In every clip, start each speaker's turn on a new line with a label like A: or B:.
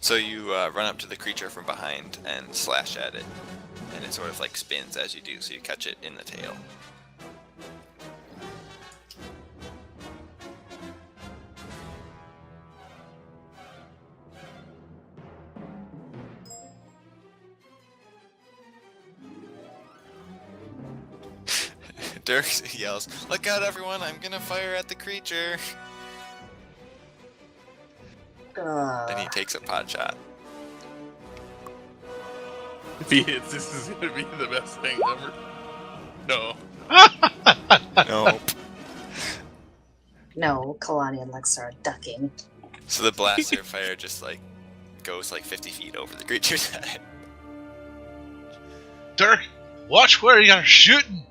A: So you run up to the creature from behind and slash at it, and it sort of like spins as you do, so you catch it in the tail. Dirk yells, "Look out, everyone! I'm gonna fire at the creature!" And he takes a pot shot.
B: If he hits, this is gonna be the best thing ever. No.
A: Nope.
C: No, Kalani and Lex are ducking.
A: So the blaster fire just like goes like 50 feet over the creature's head.
D: Dirk, watch where you're shooting.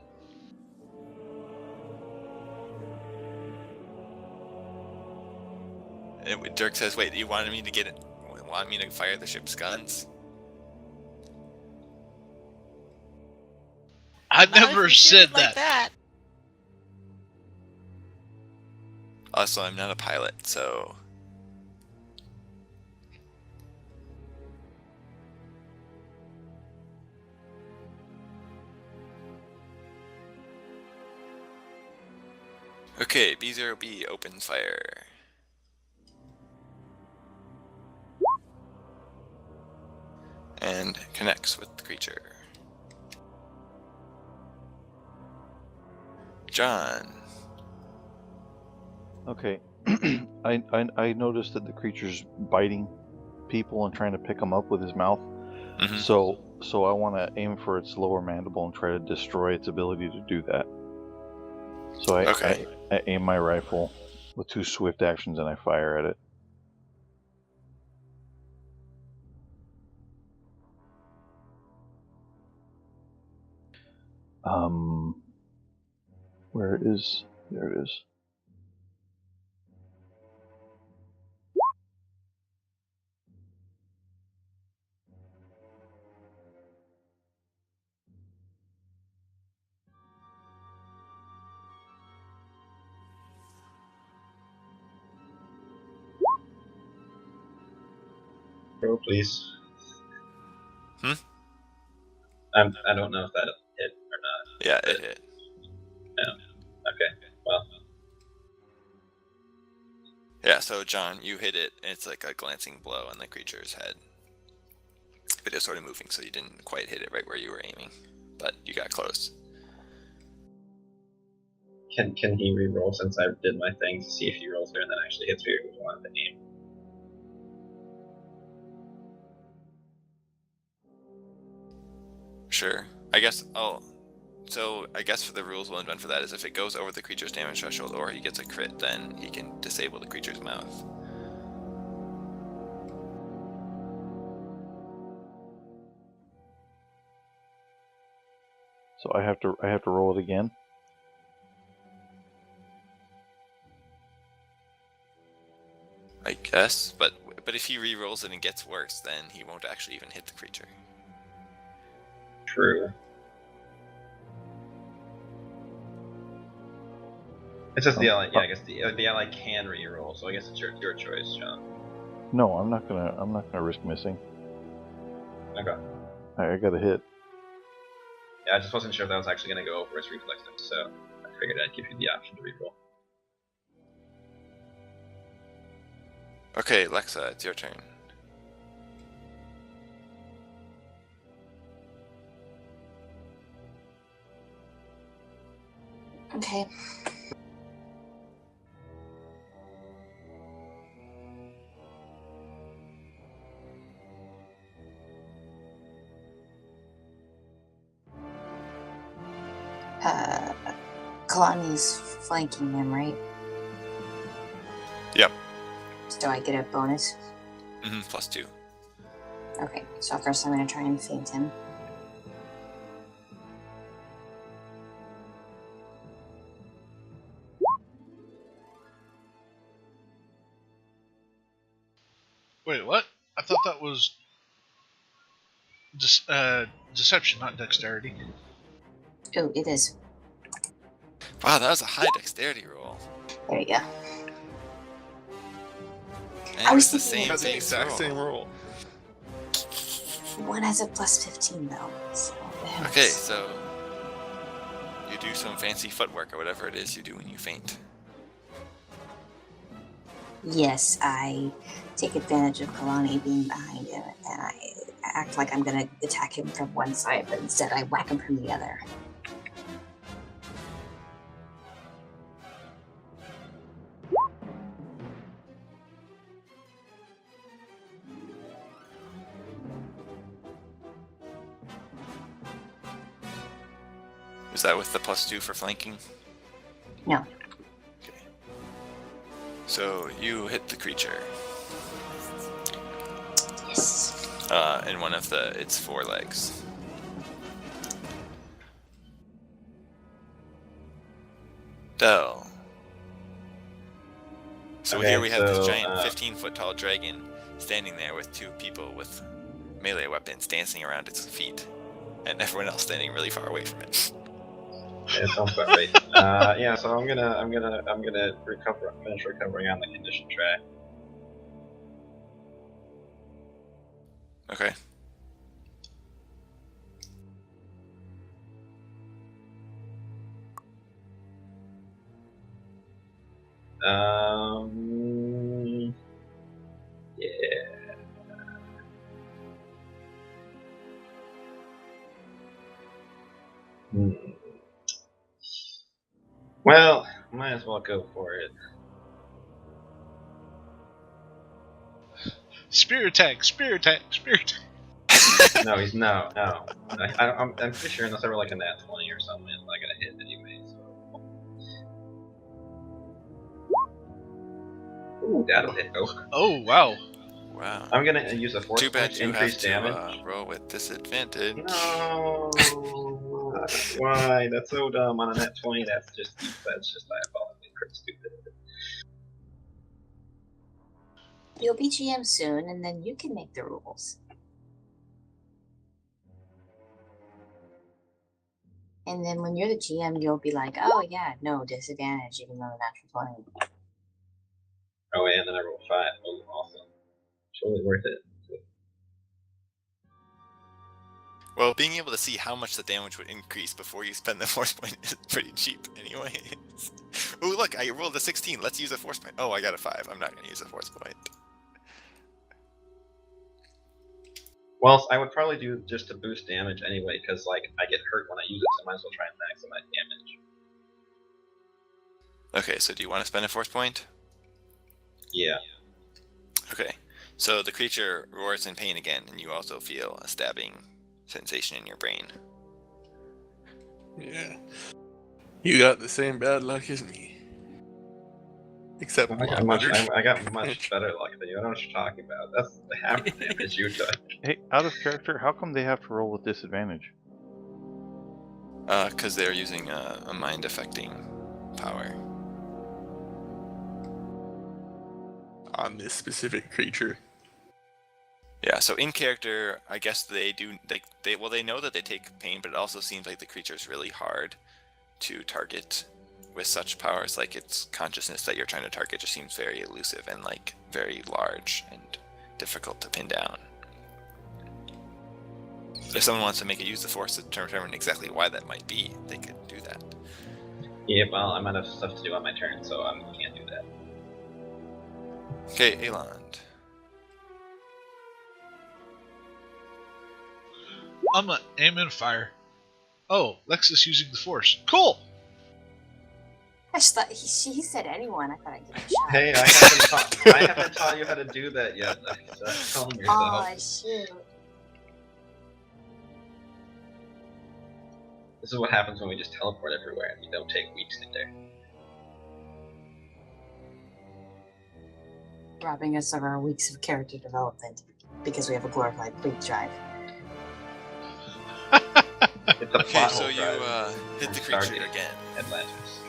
A: And Dirk says, "Wait, you wanted me to get it? Want me to fire the ship's guns?"
D: I
E: Not if
D: never
E: you shoot
D: said
E: it like that.
A: Also, I'm not a pilot, so... Okay, B0B opens fire. And connects with the creature. John.
F: Okay. I noticed that the creature's biting people and trying to pick them up with his mouth.
A: Mm-hmm.
F: So I want to aim for its lower mandible and try to destroy its ability to do that. So I aim my rifle with 2 swift actions and I fire at it. Where it is? There it is.
G: Roll, please.
A: Hmm?
G: I don't know if that hit or not.
A: Yeah, it hit.
G: No. Okay. Well.
A: Yeah, so John, you hit it, and it's like a glancing blow on the creature's head. It is sort of moving, so you didn't quite hit it right where you were aiming, but you got close.
G: Can he re-roll since I did my thing to see if he rolls there and then actually hits me with one of the aim?
A: Sure. I guess, so I guess for the rules we'll invent for that is if it goes over the creature's damage threshold or he gets a crit, then he can disable the creature's mouth.
F: So I have to roll it again.
A: I guess, but if he re-rolls it and gets worse, then he won't actually even hit the creature.
G: True. It's just the ally. Yeah, I guess the ally can re-roll. So I guess it's your choice, John.
F: No, I'm not gonna risk missing.
G: Okay.
F: I got a hit.
G: Yeah, I just wasn't sure if that was actually going to go over his reflex, so I figured I'd give you the option to re-roll.
A: Okay, Lexa, it's your turn.
C: Okay. Kalani's flanking him, right?
A: Yep.
C: So do I get a bonus?
A: Mm-hmm, +2.
C: Okay, so first I'm going to try and feint him.
D: Wait, what? I thought that was deception, not dexterity.
C: Oh, it is.
A: Wow, that was a high dexterity roll.
C: There you go.
A: And
C: I
A: it
C: was
A: was the
C: thinking
A: same
B: That's the
A: base
B: exact
A: roll.
B: same roll.
C: One has a plus 15 though. So
A: Okay, so you do some fancy footwork or whatever it is you do when you faint.
C: yes, I take advantage of Kalani being behind him, and I act like I'm gonna attack him from one side, but instead I whack him from the other.
A: Is that with the +2 for flanking?
C: No.
A: Okay. So you hit the creature.
C: Yes.
A: In one of its forelegs. Del. So
G: Okay,
A: here we have this
G: so,
A: giant 15-foot tall dragon standing there with two people with melee weapons dancing around its feet, and everyone else standing really far away from it.
G: Yeah, it sounds about right. Yeah, so I'm gonna finish recovering on the condition track.
A: Okay.
G: Yeah. Hmm. Well, might as well go for it.
D: Spear attack, spear attack, spear attack.
G: No, he's no. I'm pretty sure unless I were like a nat 20 or something, it's not gonna hit anyway. So. Ooh, that'll hit.
D: Oh, wow.
A: Wow.
G: I'm gonna use a force
A: Too bad
G: point
A: you have
G: increase
A: to
G: damage.
A: roll with disadvantage.
G: No. Why? That's so dumb. On a net 20, that's just diabolically stupid.
C: You'll be GM soon, and then you can make the rules. And then when you're the GM, you'll be like, oh yeah, no disadvantage, even though natural 20.
G: Oh, and then I rolled 5. Oh, awesome. Totally worth it.
A: Well, being able to see how much the damage would increase before you spend the force point is pretty cheap anyways. Ooh, look, I rolled a 16. Let's use a force point. Oh, I got a 5. I'm not going to use a force point.
G: Well, I would probably do just to boost damage anyway, because like I get hurt when I use it, so I might as well try and maximize damage.
A: Okay, so do you want to spend a force point?
G: Yeah.
A: Okay, so the creature roars in pain again, and you also feel a stabbing sensation in your brain.
B: Yeah. You got the same bad luck as me. Except
G: I got much better luck than you. I don't know what you're talking about. That's the half the damage you took.
F: Hey, out of character, how come they have to roll with disadvantage?
A: Because they're using a mind-affecting power.
B: on this specific creature.
A: Yeah, so in character, I guess they know that they take pain, but it also seems like the creature is really hard to target with such powers. Like its consciousness that you're trying to target just seems very elusive and like very large and difficult to pin down. If someone wants to make it use the force to determine exactly why that might be, they could do that.
G: Yeah, well, I might have stuff to do on my turn, so I can't do that.
A: Okay, Eland.
D: I'm gonna aim and fire. Oh, Lexus using the force. Cool!
C: I just thought he said anyone. I thought I'd give it a shot.
G: Hey, I haven't taught you how to do that yet. So calm yourself.
C: Oh, shoot.
G: This is what happens when we just teleport everywhere and we don't take weeks in there.
C: Robbing us of our weeks of character development because we have a glorified bleep drive.
G: It's a
A: Okay,
G: plot
A: so
G: hole
A: you
G: drive
A: hit the
G: from
A: creature
G: Stargate
A: again.
G: Atlantis.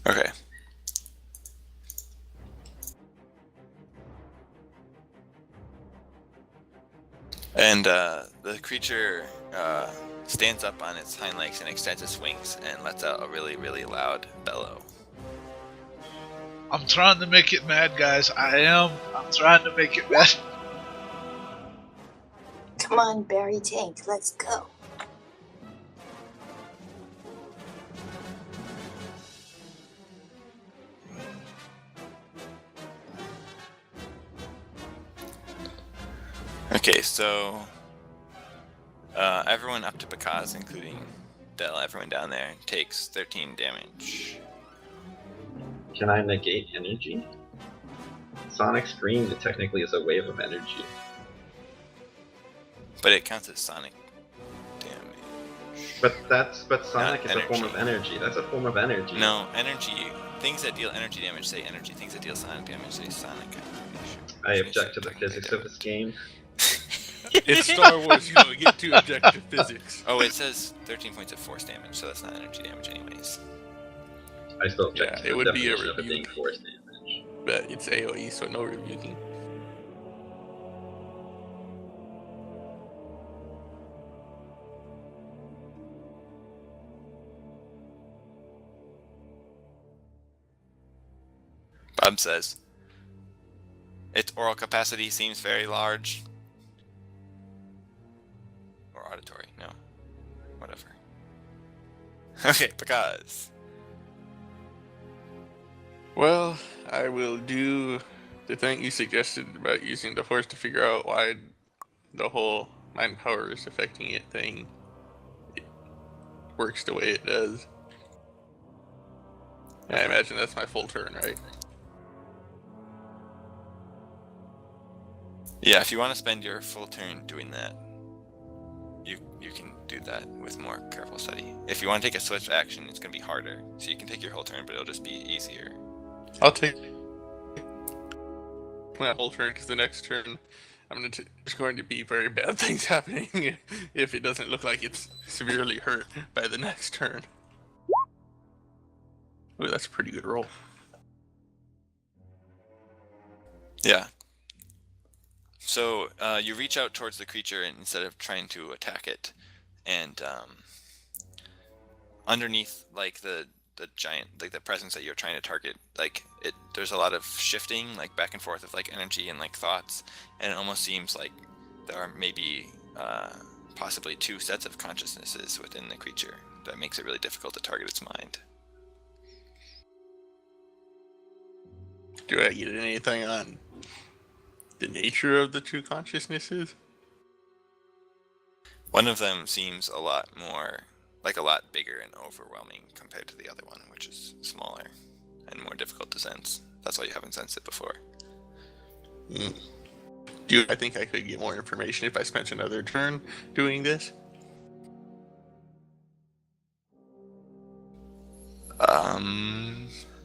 A: Okay. And the creature stands up on its hind legs and extends its wings and lets out a really, really loud bellow.
D: I'm trying to make it mad, guys. I'm trying to make it mad.
C: Come on, Barry Tank, let's go.
A: Okay, so everyone up to Bakaz, including Del, everyone down there, takes 13 damage.
G: Can I negate energy? Sonic Scream technically is a wave of energy.
A: But it counts as sonic damage.
G: But Sonic
A: Not
G: is a form of energy. That's a form of energy.
A: No, energy. Things that deal energy damage say energy. Things that deal sonic damage say sonic.
G: I object to the physics of this game.
B: It's Star Wars, you don't get to objective physics.
A: Oh, it says 13 points of force damage, so that's not energy damage anyways.
G: I still object to
B: it
G: the
B: would be a
G: definition of it
B: review.
G: being force damage.
B: But it's AoE, so no rebuking.
A: Bob says, its oral capacity seems very large. Or auditory, no. Whatever. Okay, because.
B: Well, I will do the thing you suggested about using the force to figure out why the whole mind power is affecting it thing works the way it does. And I imagine that's my full turn, right?
A: Yeah, if you want to spend your full turn doing that, you can do that with more careful study. If you want to take a switch action, it's going to be harder. So you can take your whole turn, but it'll just be easier.
B: I'll take my whole turn because the next turn there's going to be very bad things happening if it doesn't look like it's severely hurt by the next turn. Ooh, that's a pretty good roll.
A: Yeah. So you reach out towards the creature instead of trying to attack it, and underneath, like the giant, like the presence that you're trying to target, like there's a lot of shifting, like back and forth of like energy and like thoughts, and it almost seems like there are maybe possibly two sets of consciousnesses within the creature that makes it really difficult to target its mind.
B: Do I get anything on the nature of the two consciousnesses?
A: One of them seems a lot more, like a lot bigger and overwhelming compared to the other one, which is smaller and more difficult to sense. That's why you haven't sensed it before.
B: I think I could get more information if I spent another turn doing this?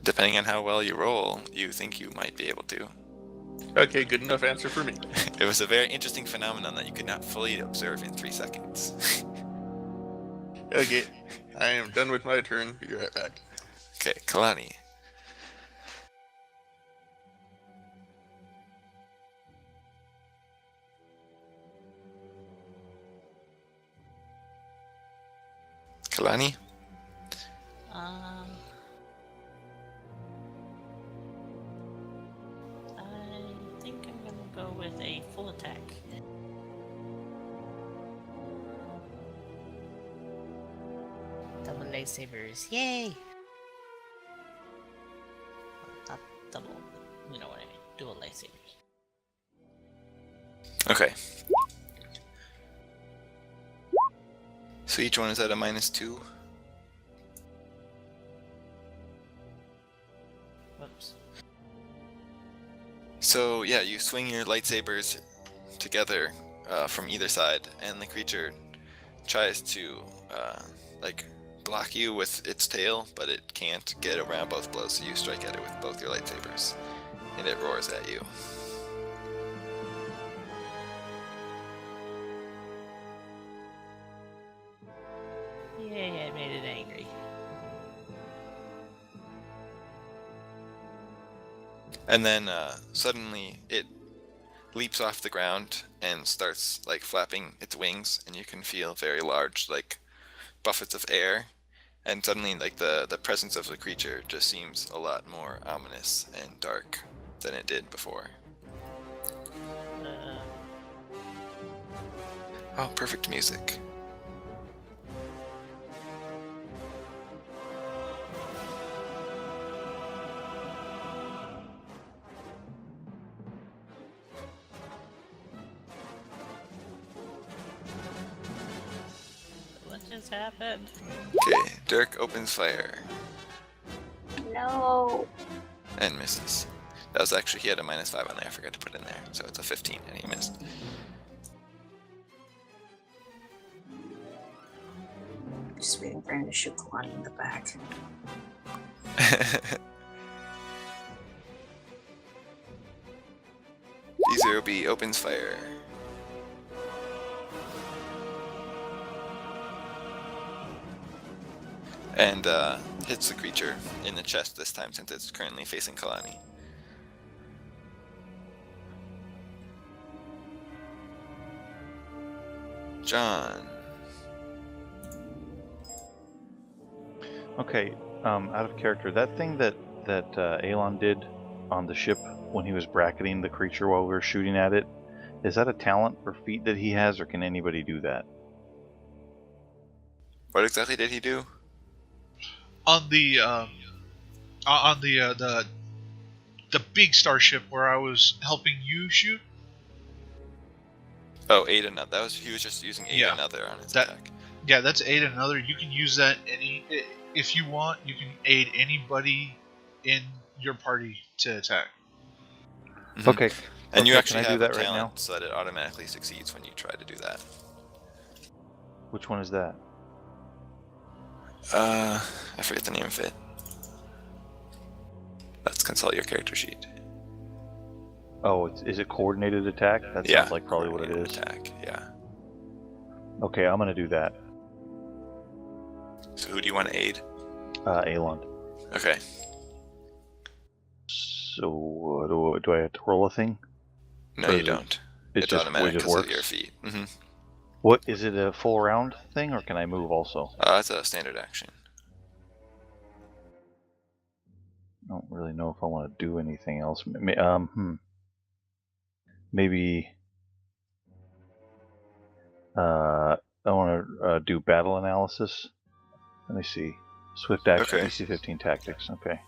A: Depending on how well you roll, you think you might be able to.
B: Okay, good enough answer for me.
A: It was a very interesting phenomenon that you could not fully observe in 3 seconds.
B: Okay, I am done with my turn. Be right back.
A: Okay, Kalani. Kalani?
E: I think I'm gonna go with a full attack. Double lightsabers, yay! Not double, you know what I mean, dual lightsabers.
A: Okay. So each one is at a -2.
E: Whoops.
A: So yeah, you swing your lightsabers together from either side, and the creature tries to like block you with its tail, but it can't get around both blows, so you strike at it with both your lightsabers, and it roars at you.
E: Yay, I made it angry.
A: And then suddenly it leaps off the ground and starts like flapping its wings, and you can feel very large like buffets of air, and suddenly like the presence of the creature just seems a lot more ominous and dark than it did before. Oh, perfect music.
E: What just happened?
A: Okay, Dirk opens fire
C: No.
A: and misses. That was actually, he had a -5 on there, I forgot to put in there, so it's a 15 and he missed.
C: Just waiting for him to shoot Kalani in the back.
A: D0B opens fire. And hits the creature in the chest this time since it's currently facing Kalani. John.
F: Okay, out of character, that thing that Alon did on the ship when he was bracketing the creature while we were shooting at it, is that a talent or feat that he has, or can anybody do that?
A: What exactly did he do?
D: On the big starship where I was helping you shoot.
A: Oh, aid another. He was just using aid
D: Yeah,
A: another on his
D: that-
A: attack.
D: Yeah, that's aid another. You can use that if you want. You can aid anybody in your party to attack.
A: Mhm.
F: Okay.
A: And you
F: okay,
A: actually
F: can I do
A: have
F: that
A: a
F: right
A: talent
F: now?
A: so that it automatically succeeds when you try to do that.
F: Which one is that?
A: I forget the name of it. Let's consult your character sheet.
F: Oh, is it coordinated attack? That
A: Yeah,
F: sounds like probably what it
A: coordinated
F: is.
A: Attack, yeah.
F: Okay, I'm gonna do that.
A: So who do you want to aid?
F: Alon.
A: Okay.
F: So do I have to roll a thing?
A: No,
F: Or
A: you
F: is it-
A: don't.
F: It's just
A: automatic
F: it just
A: because of
F: works.
A: your feet. Mm-hmm.
F: What is it, a full round thing, or can I move also?
A: That's a standard action.
F: I don't really know if I want to do anything else. Maybe I want to do battle analysis. Let me see. Swift action,
A: Okay.
F: DC 15 tactics. Okay.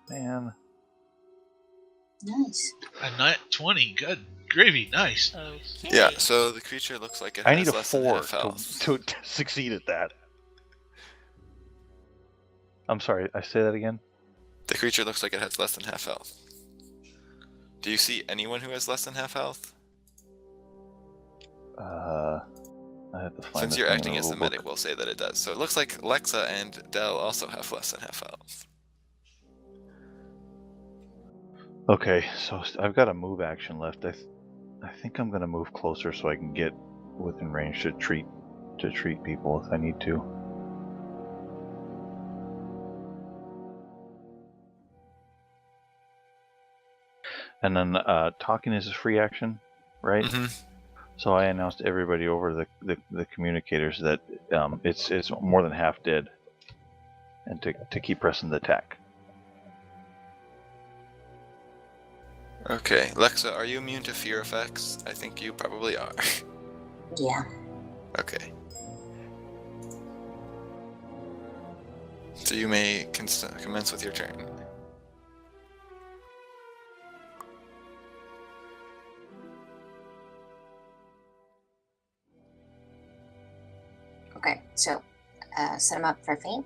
F: Man,
C: Nice.
D: A nat 20, good gravy, nice.
E: Okay.
A: Yeah, so the creature looks like it
F: I
A: has
F: need a
A: less than
F: 4
A: half health.
F: to succeed at that. I'm sorry, I say that again?
A: The creature looks like it has less than half health. Do you see anyone who has less than half health?
F: I have to find
A: Since
F: the
A: you're
F: thing in
A: acting as the
F: rulebook.
A: medic, we'll say that it does. So it looks like Lexa and Dell also have less than half health.
F: Okay, so I've got a move action left. I think I'm gonna move closer so I can get within range to treat people if I need to. And then talking is a free action, right?
A: Mm-hmm.
F: So I announced to everybody over the communicators that it's more than half dead, and to keep pressing the attack.
A: Okay, Lexa, are you immune to fear effects? I think you probably are.
C: Yeah.
A: Okay. So you may commence with your turn.
C: Okay, so set him up for feint.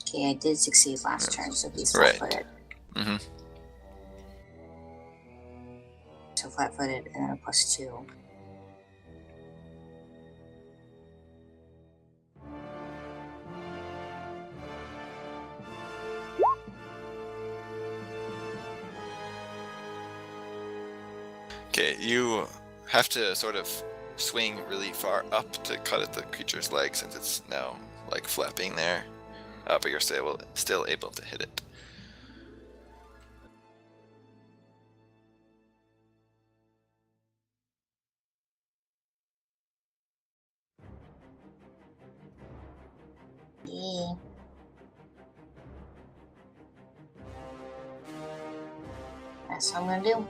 C: Okay, I did succeed last turn, so he's
A: Right.
C: flat-footed.
A: Mm-hmm.
C: So flat-footed, and then a +2.
A: Okay, you have to sort of swing really far up to cut at the creature's leg since it's now like flapping there, but you're still able to hit it.
C: Yeah. That's what I'm gonna do.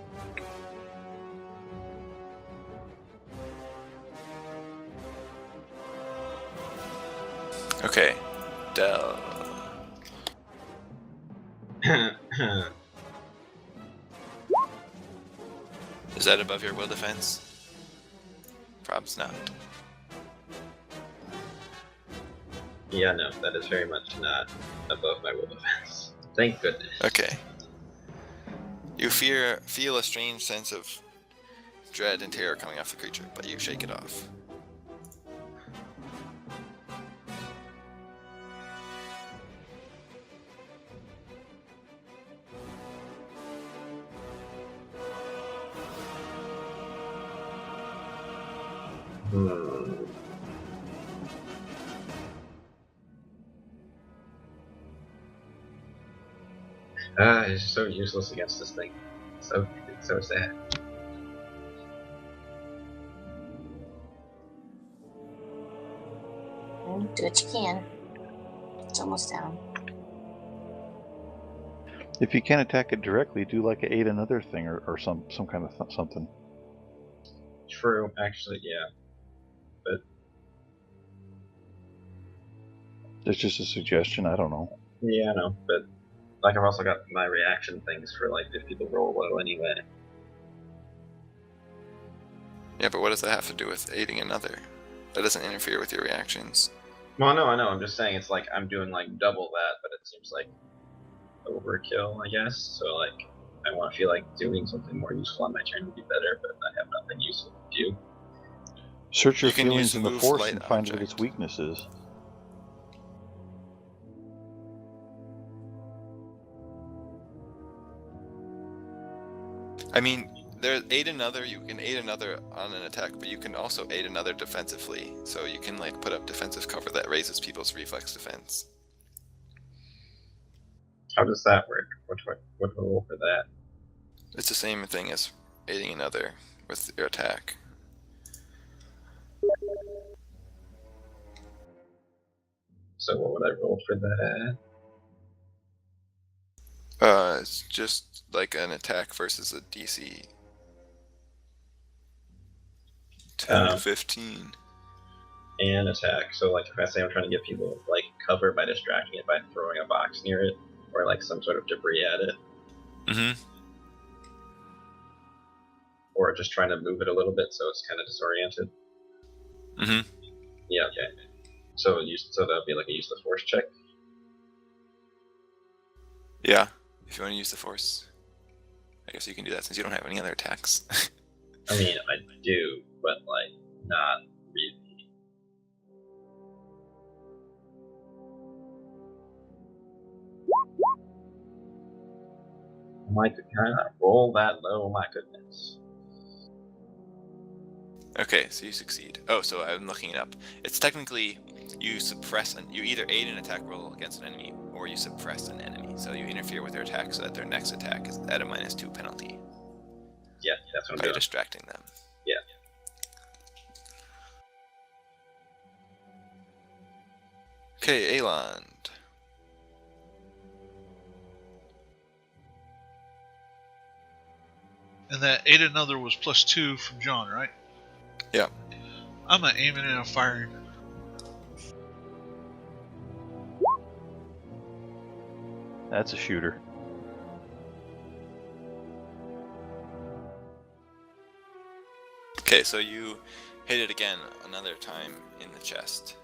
A: Okay, Del. Is that above your will defense? Probs not.
G: Yeah, no, that is very much not above my will defense. Thank goodness.
A: Okay. You feel a strange sense of dread and terror coming off the creature, but you shake it off.
G: It's so useless against this thing. It's so sad.
C: Do what you can. It's almost down.
F: If you can't attack it directly, do like a 8 another thing or some kind of something.
G: True, actually, yeah. But
F: It's just a suggestion. I don't know.
G: yeah, I know. But like, I've also got my reaction things for like if people roll low anyway.
A: Yeah, but what does that have to do with aiding another? That doesn't interfere with your reactions.
G: Well, no, I know. I'm just saying it's like I'm doing like double that, but it seems like overkill, I guess. So like, I want to feel like doing something more useful on my turn would be better, but I have nothing useful to do.
F: Search your
A: You can
F: feelings
A: use
F: in the
A: move
F: force
A: light
F: and find what
A: object.
F: its weakness is.
A: I mean, aid another. You can aid another on an attack, but you can also aid another defensively. So you can like put up defensive cover that raises people's reflex defense.
G: How does that work? What roll for that?
A: It's the same thing as aiding another with your attack.
G: So what would I roll for that?
A: It's just like an attack versus a DC 10 to 15.
G: And attack. So like if I say I'm trying to get people like cover by distracting it by throwing a box near it, or like some sort of debris at it,
A: Mm-hmm.
G: or just trying to move it a little bit so it's kind of disoriented.
A: Mm-hmm.
G: Yeah, okay. So that'd be like a use the force check.
A: Yeah, if you want to use the force. I guess you can do that since you don't have any other attacks.
G: I mean, I do, but like not really. Can I roll that low? My goodness.
A: Okay, so you succeed. Oh, so I'm looking it up. It's technically you suppress you either aid an attack roll against an enemy or you suppress an enemy. So you interfere with their attack so that their next attack is at a -2 penalty
G: Yeah, that's what I'm
A: by
G: doing.
A: distracting them.
G: Yeah.
A: Okay, Aelond.
D: And that aid another was +2 from John, right?
A: Yeah.
D: I'm gonna aim it and firing.
F: That's a shooter.
A: Okay, so you hit it again another time in the chest.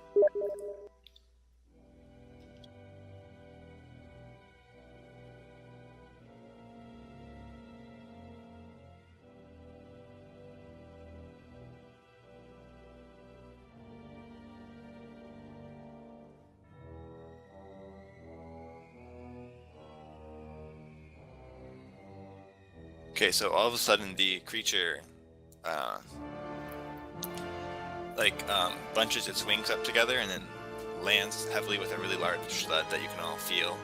A: Okay, so all of a sudden the creature bunches its wings up together and then lands heavily with a really large thud that you can all feel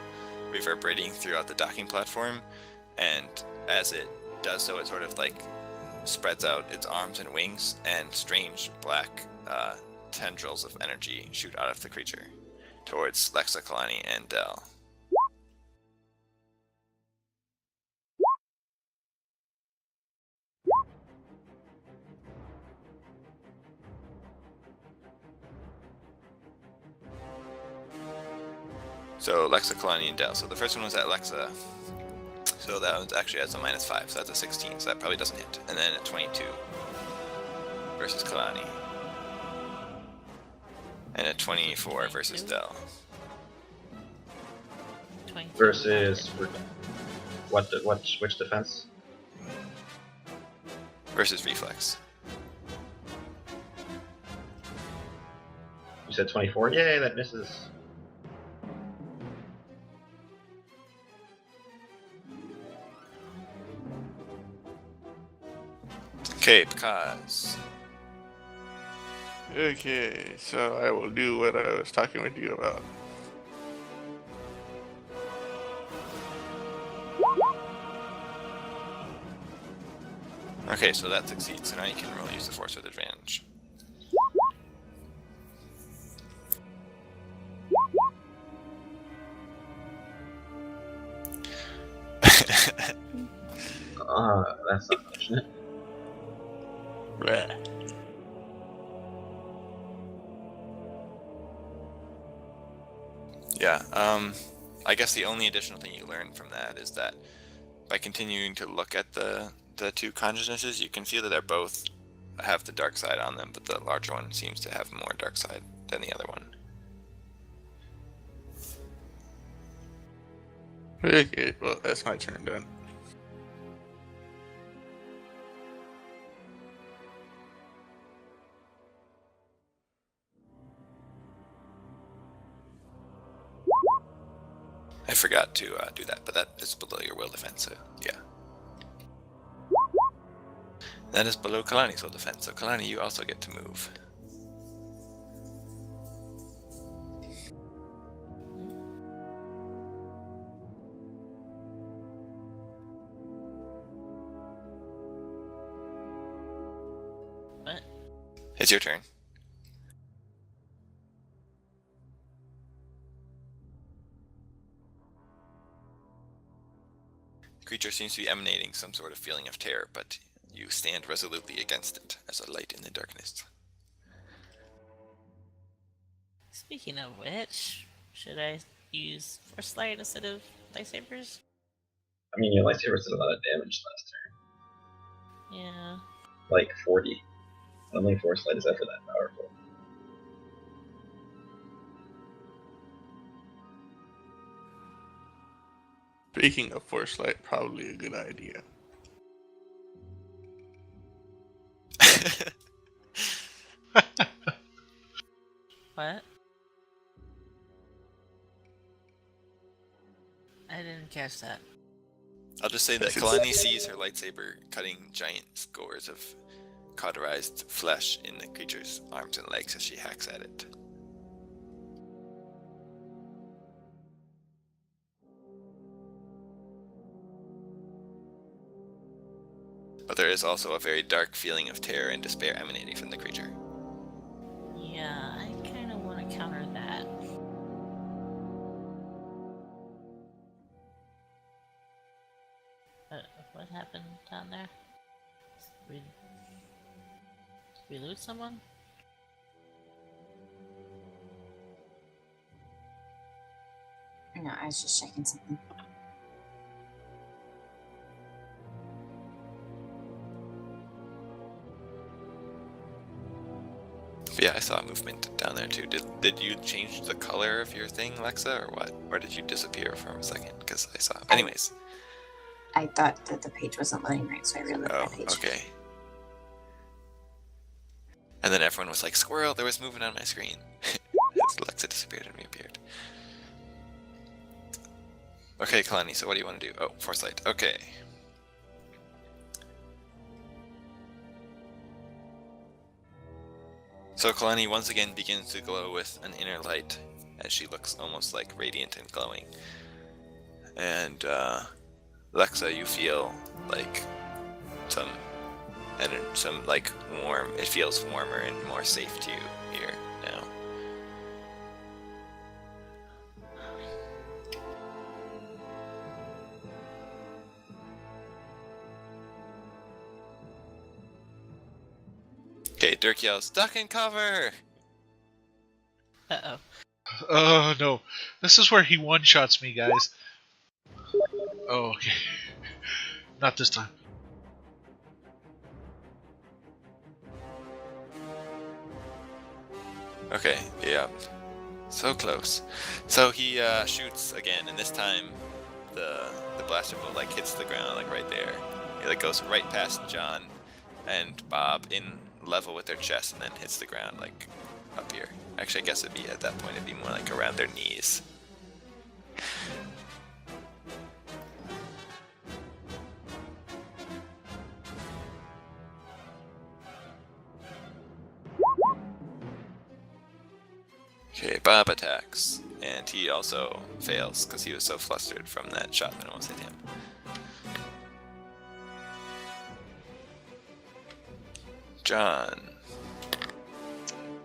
A: reverberating throughout the docking platform. And as it does so, it sort of like spreads out its arms and wings, and strange black tendrils of energy shoot out of the creature towards Lexa, Kalani, and Del. So Lexa, Kalani, and Del. So the first one was at Lexa. So that one's actually has a -5, so that's a 16, so that probably doesn't hit. And then a 22 versus Kalani. And a 24 versus Del.
E: 22.
G: Versus which defense?
A: Versus Reflex.
G: You said 24. Yay, that misses.
A: Okay, Kaz.
B: Okay, so I will do what I was talking with you about.
A: Okay, so that succeeds. So now you can roll use the force with advantage.
G: That's unfortunate.
B: Bleh.
A: Yeah, I guess the only additional thing you learn from that is that by continuing to look at the two consciousnesses, you can feel that they're both have the dark side on them, but the larger one seems to have more dark side than the other one.
B: Okay, well, that's my turn done.
A: I forgot to do that, but that is below your will defense, so yeah. That is below Kalani's will defense, so Kalani, you also get to move.
E: What?
A: It's your turn. The creature seems to be emanating some sort of feeling of terror, but you stand resolutely against it as a light in the darkness.
E: Speaking of which, should I use Force Light instead of lightsabers?
G: I mean, your lightsabers did a lot of damage last turn.
E: Yeah.
G: Like 40. I don't think Force Light is ever that powerful.
B: Speaking of Force Light, probably a good idea.
E: What? I didn't catch that.
A: I'll just say that Kalani sees her lightsaber cutting giant scores of cauterized flesh in the creature's arms and legs as she hacks at it. But there is also a very dark feeling of terror and despair emanating from the creature.
E: Yeah, I kind of want to counter that. What happened down there? Did we lose someone?
C: No, I was just checking something.
A: But yeah, I saw movement down there too. Did you change the color of your thing, Lexa, or what? Or did you disappear for a second? Because I saw. Anyways.
C: I thought that the page wasn't loading right, so I reloaded
A: Oh,
C: that page.
A: okay. And then everyone was like, "Squirrel, there was movement on my screen." As Lexa disappeared and reappeared. Okay, Kalani, so what do you want to do? Oh, Foresight. Okay. So Kalani once again begins to glow with an inner light as she looks almost like radiant and glowing. And Lexa, you feel like some like warm. It feels warmer and more safe to you here now. Okay, Dirk yells, "Duck and cover!"
E: Uh-oh.
D: Oh no, this is where he one-shots me, guys. Oh, okay. Not this time.
A: Okay, yeah. So close. So he shoots again, and this time the blaster bolt like hits the ground like right there. It like goes right past John and Bob in level with their chest, and then hits the ground like up here. Actually, I guess it'd be at that point it'd be more like around their knees. Okay, Bob attacks, and he also fails because he was so flustered from that shot that almost hit him. John.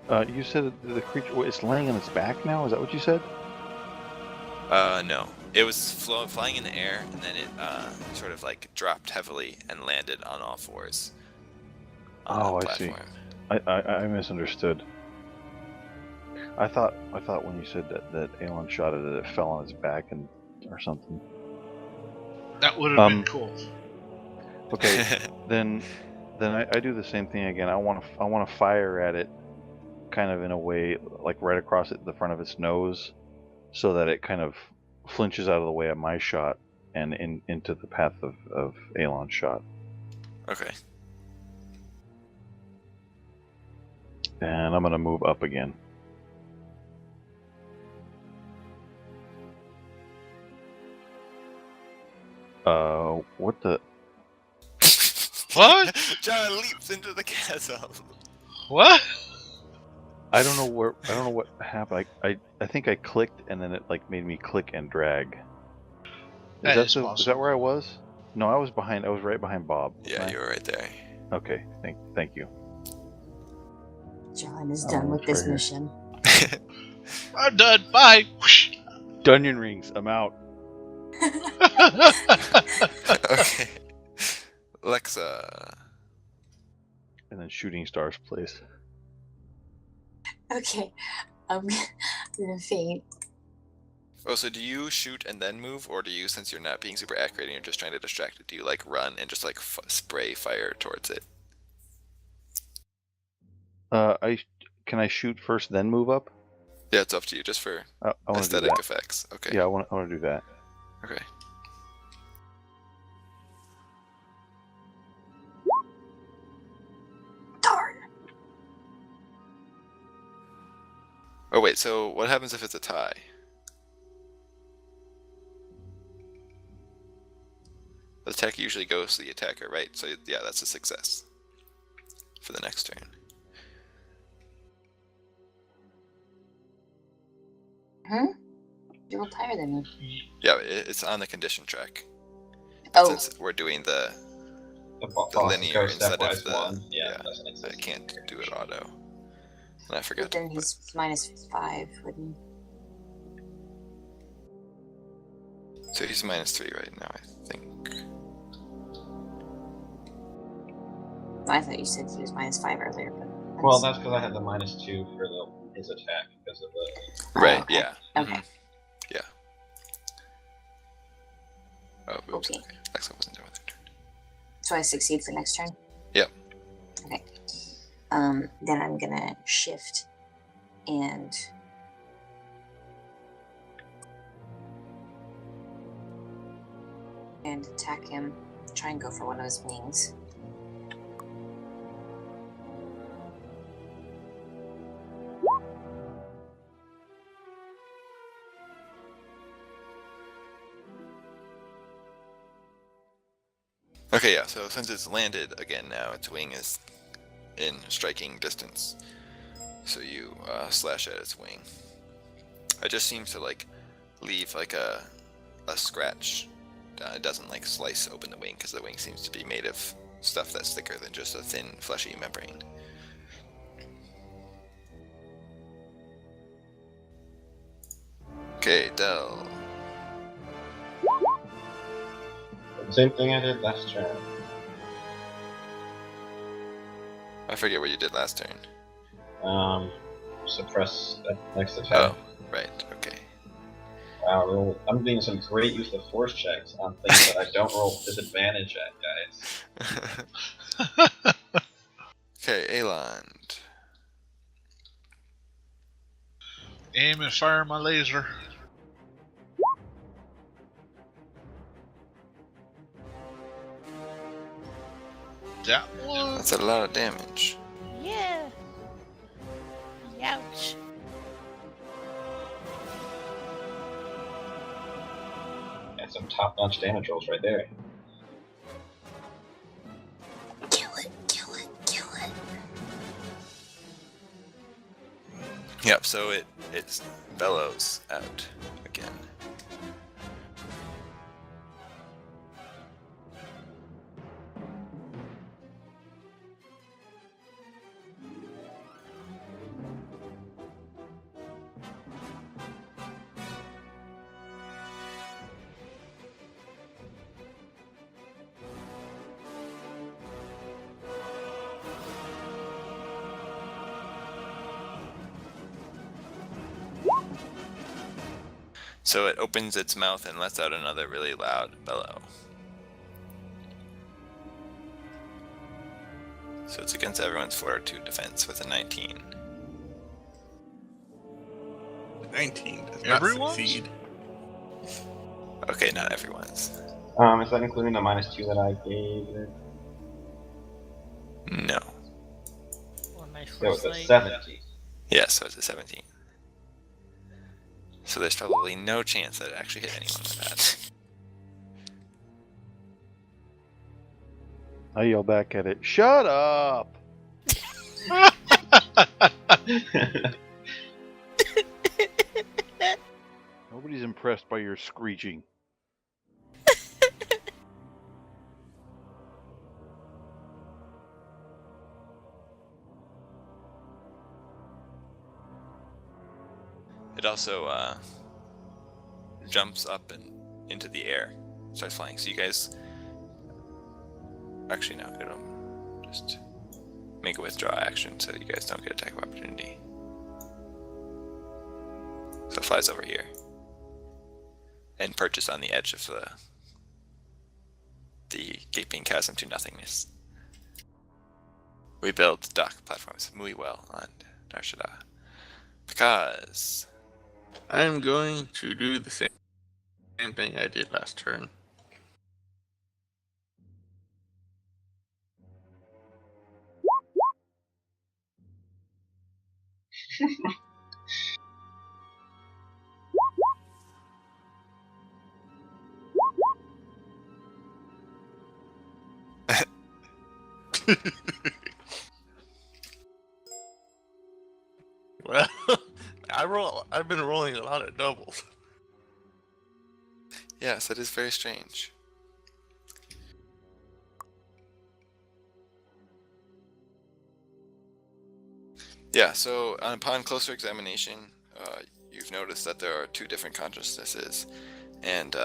F: You said the creature is laying on its back now? Is that what you said?
A: No. It was flying in the air, and then it sort of like dropped heavily and landed on all fours. On the
F: I see.
A: platform.
F: I misunderstood. I thought when you said that Aelon shot it, that it fell on its back and or something.
D: That would have been cool.
F: Okay, then I do the same thing again. I want to fire at it, kind of in a way like right across the front of its nose, so that it kind of flinches out of the way of my shot and into the path of Aelon's shot.
A: Okay.
F: And I'm gonna move up again. What the?
D: What?
A: John leaps into the chasm.
D: What?
F: I don't know what happened. I think I clicked and then it like made me click and drag. Is that where I was? No, I was right behind Bob.
A: Yeah, you were right there.
F: Okay, thank you.
C: John is done with this mission.
D: I'm done. Bye.
F: Dungeon rings. I'm out.
A: Okay. Lexa.
F: And then shooting stars, please.
C: Okay, I'm gonna faint.
A: Oh, so do you shoot and then move, or do you, since you're not being super accurate and you're just trying to distract it, do you like run and just like spray fire towards it?
F: Can I shoot first then move up?
A: Yeah, it's up to you, just for
F: I
A: aesthetic effects. Okay.
F: Yeah, I want to do that.
A: Okay.
C: Darn.
A: Oh wait, so what happens if it's a tie? The attack usually goes to the attacker, right? So yeah, that's a success for the next turn.
C: You're higher than me.
A: Yeah, it's on the condition track.
C: Oh.
A: Since we're doing the linear instead of the
G: one.
A: I can't do it auto. And I forgot.
C: But then he's -5, wouldn't he?
A: So he's -3 right now, I think.
C: I thought you said he was -5 earlier, but
G: Well, that's because I had the -2 for his attack because of the.
A: Right.
C: okay.
A: Yeah.
C: Okay.
A: Mhm. Yeah. Oh, oops.
C: Okay.
A: Lexa wasn't doing that turn.
C: So I succeed for next turn?
A: Yep.
C: Okay. Then I'm gonna shift and attack him. Try and go for one of his wings.
A: Okay, yeah, so since it's landed again now, its wing is in striking distance. So you slash at its wing. It just seems to like leave like a scratch. It doesn't like slice open the wing because the wing seems to be made of stuff that's thicker than just a thin, fleshy membrane. Okay, Del.
G: Same thing I did last turn.
A: I forget what you did last turn.
G: Suppress that next attack.
A: Oh, right. Okay.
G: Wow, I'm doing some great use of force checks on things that I don't roll disadvantage at, guys.
A: Okay, Aland.
D: Aim and fire my laser. That one.
A: That's a lot of damage.
E: Yeah. Ouch.
G: That's some top-notch damage rolls right there.
C: Kill it, kill it, kill it.
A: Yep. So it bellows out again. So it opens its mouth and lets out another really loud bellow. So it's against everyone's fortitude defense with a 19.
B: 19 does not
D: Everyone's?
B: succeed.
A: Okay, not everyone's.
G: Is that including the -2 that I gave it?
A: No.
E: Or my
G: So it's
E: first
G: a
E: light.
G: 17.
A: Yeah, so it's a 17. So there's probably no chance that it actually hit anyone with that.
F: I yell back at it, "Shut up!" Nobody's impressed by your screeching.
A: It also jumps up and into the air, starts flying. So you guys, actually no, it'll just make a withdraw action so you guys don't get attack of opportunity. So it flies over here and perches on the edge of the gaping chasm to nothingness. We build dock platforms muy well on Nar Shaddaa because
B: I'm going to do the same thing I did last turn. Well, I've been rolling a lot of doubles.
A: yes, that is very strange. Yeah, so upon closer examination, you've noticed that there are two different consciousnesses, and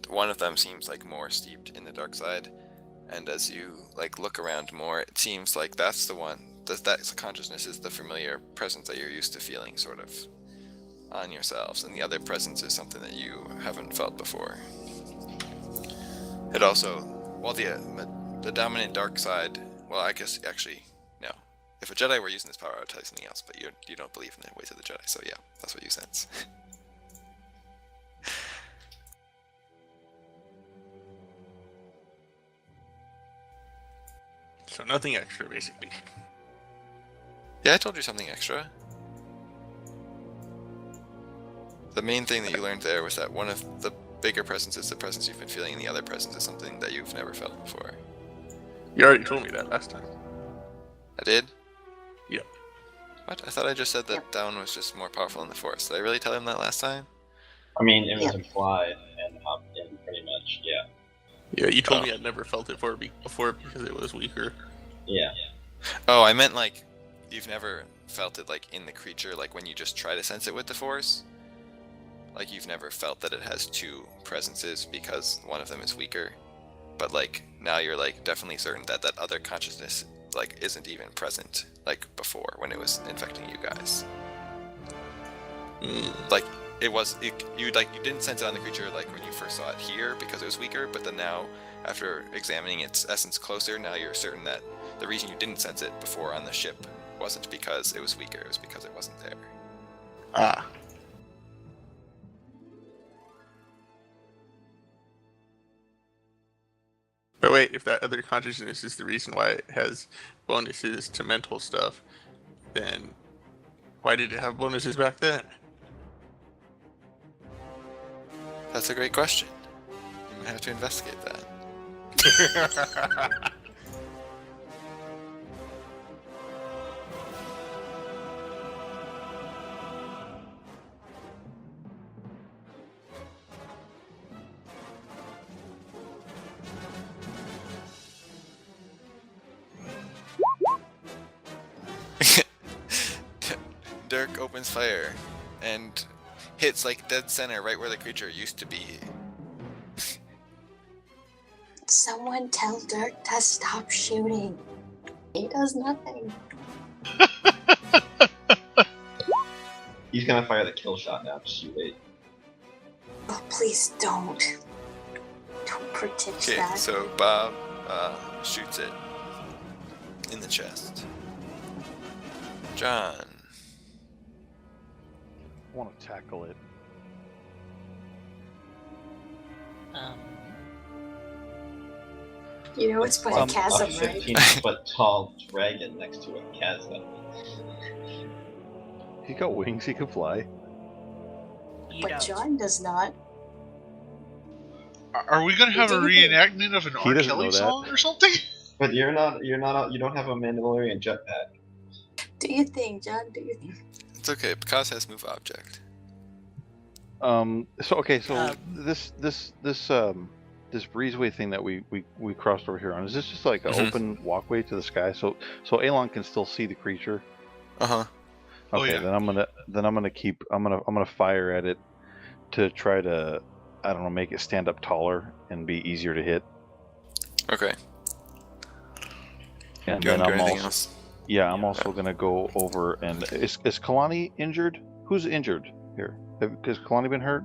A: one of them seems like more steeped in the dark side. And as you like look around more, it seems like that's the one. That consciousness is the familiar presence that you're used to feeling, sort of, on yourselves, and the other presence is something that you haven't felt before. It also, while the dominant dark side, well, I guess actually no. If a Jedi were using this power, I would tell you something else, but you don't believe in the ways of the Jedi, so yeah, that's what you sense.
B: So nothing extra, basically.
A: Yeah, I told you something extra. The main thing that you learned there was that one of the bigger presences, the presence you've been feeling, and the other presence is something that you've never felt before.
B: You already told me that last time.
A: I did?
B: Yep.
A: What? I thought I just said that
C: Yep.
A: down was just more powerful in the forest. Did I really tell him that last time?
G: I mean, it was
C: Yeah.
G: implied and hopped in pretty much. Yeah.
B: Yeah, you told
A: Oh.
B: me I'd never felt it before because it was weaker.
G: Yeah.
A: Oh, I meant like you've never felt it like in the creature, like when you just try to sense it with the force. Like you've never felt that it has two presences because one of them is weaker. But like now you're like definitely certain that that other consciousness like isn't even present like before when it was infecting you guys. Like you didn't sense it on the creature like when you first saw it here because it was weaker, but then now after examining its essence closer, now you're certain that the reason you didn't sense it before on the ship wasn't because it was weaker, it was because it wasn't there.
B: Ah. But wait, if that other consciousness is the reason why it has bonuses to mental stuff, then why did it have bonuses back then?
A: That's a great question. I'm gonna have to investigate that. Dirk opens fire and hits like dead center right where the creature used to be.
C: Someone tell Dirk to stop shooting. He does nothing.
G: He's gonna fire the kill shot now. Just you wait.
C: Oh, please don't. Don't predict
A: Okay,
C: that.
A: so Bob shoots it in the chest. John.
F: I want to tackle it.
C: You know it's by
F: Um,
C: a chasm,
G: A
C: right?
G: 15-foot tall dragon next to a chasm.
F: He got wings. He could fly.
E: You
C: But
E: don't.
C: John does not.
D: Are we gonna have a
C: Do you think-
D: reenactment of an
F: He
D: R.
F: doesn't
D: Kelly
F: know that.
D: song or something?
G: But you don't have a Mandalorian jetpack.
C: Do you think, John? Do you think?
A: It's okay, Picasso has move object.
F: So okay. So
E: Um,
F: this breezeway thing that we crossed over here on, is this just like an
A: Mhm.
F: open walkway to the sky? So Elon can still see the creature.
A: Uh-huh.
D: Oh,
F: Okay,
D: yeah.
F: then I'm gonna fire at it to try to, I don't know, make it stand up taller and be easier to hit.
A: Okay.
F: And
A: Do you
F: then
A: want to do
F: I'm
A: anything
F: also
A: else?
F: I'm also gonna go over and is Kalani injured? Who's injured here? Has Kalani been hurt?